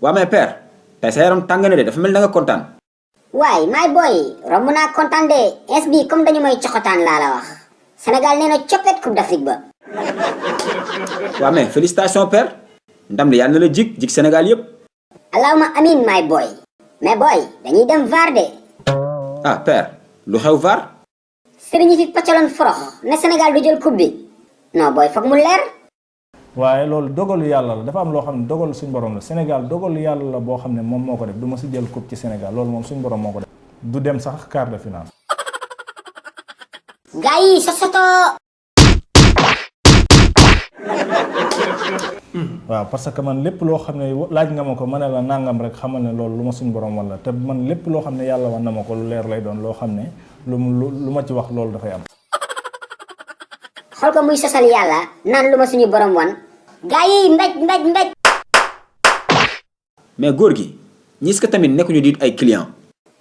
waa mais père tey sa yaram tàng na de dafa mel da nga kontaan. waay my boy romb naa kontaan de es bi comme dañu may coxotaan laa la wax Sénégal nee na coppet coupe d'Afrique ba. waa mais félicitations père ndam li yàlla na la jig Sénégal yépp. allahuma amin my boy mais boy dañuy dem VAR de. ah père lu xew VAR. sëriñ yi fi pàccaloon forox ne Sénégal du jël coupe bi non boy foog mu leer. waaye loolu dogalu yàlla la dafa am loo xam ne dogalu suñ borom la Sénégal dogalu yàlla la boo xam ne moom moo ko def du ma si jël coupe ci Sénégal loolu moom suñ borom moo ko def du dem sax quart de finale. gaa yi sosoto. waaw parce que man lépp loo xam ne laaj nga ma ko ma ne la nangam rek xamal ne loolu lu ma suñ borom wala te man lépp loo xam ne yàlla wan na ma ko lu leer lay doon loo xam ne lu ma ci wax loolu dafay am. xool ko muy sosal yàlla naan lu ma suñu borom wan. gaa yi mbéj. mais góor gi ñi est-ce que tamit nekkuñu di ay client.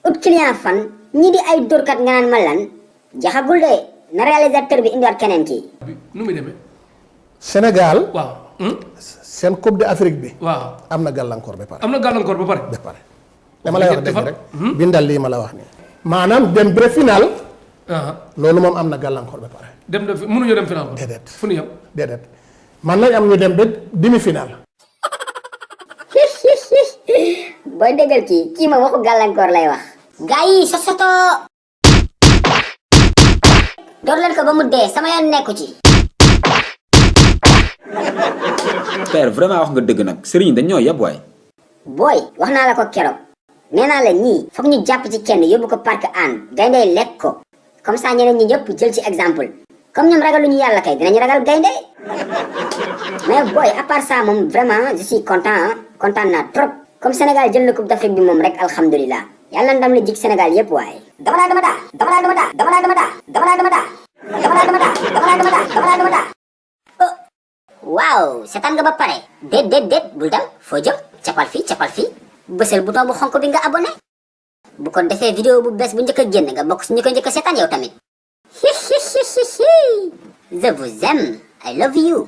ut client fan ñi di ay dóorkat nga naan ma lan jaxagul de na réalisateur bi indiwaat keneen kii. nu muy demee. Sénégal. waaw. seen coupe d'Afrique bi. waaw am na gàllankoor ba pare. am na gàllankoor ba pare. ba pare dama lay wax dëgg rek. bindal lii ma la wax nii. maanaam dem ba final. loolu moom am na gàllankoor ba pare. dem de mënuñu dem final. déedéet fu ñu yem. déedéet man nañ am ñu dem ba demi final. booy déggal kii ma waxu gàllankoor lay wax. gaa yi sosoto. door leen ko ba mu dee sama yoon nekku ci. père vraiment wax nga dëgg nag sëriñ dañ ñoo yeb waay. booy wax naa la ko keroog nee naa la ñii foog ñu jàpp ci kenn yóbbu ko parc Hann gaynde lekk ko comme ça ñeneen ñi ñëpp jël ci exemple comme ñoom ragaluñu yàlla kay dinañu ragal gaynde mais booy à part ça moom vraiment je suis content kontaan naa trop comme Sénégal jël na coupe d'Afrique bi moom rek alhamdulilah yàlla ndam la jig Sénégal yëpp waaye. waaw seetaan nga ba pare déet bul dem foo jëm capal fii bësal bouton bu xonk bi nga abonné bu ko defee vidéo bu bees bu njëkk a génn nga bokk si ñu ko njëkk a seetaan yow tamit je vous aime I love you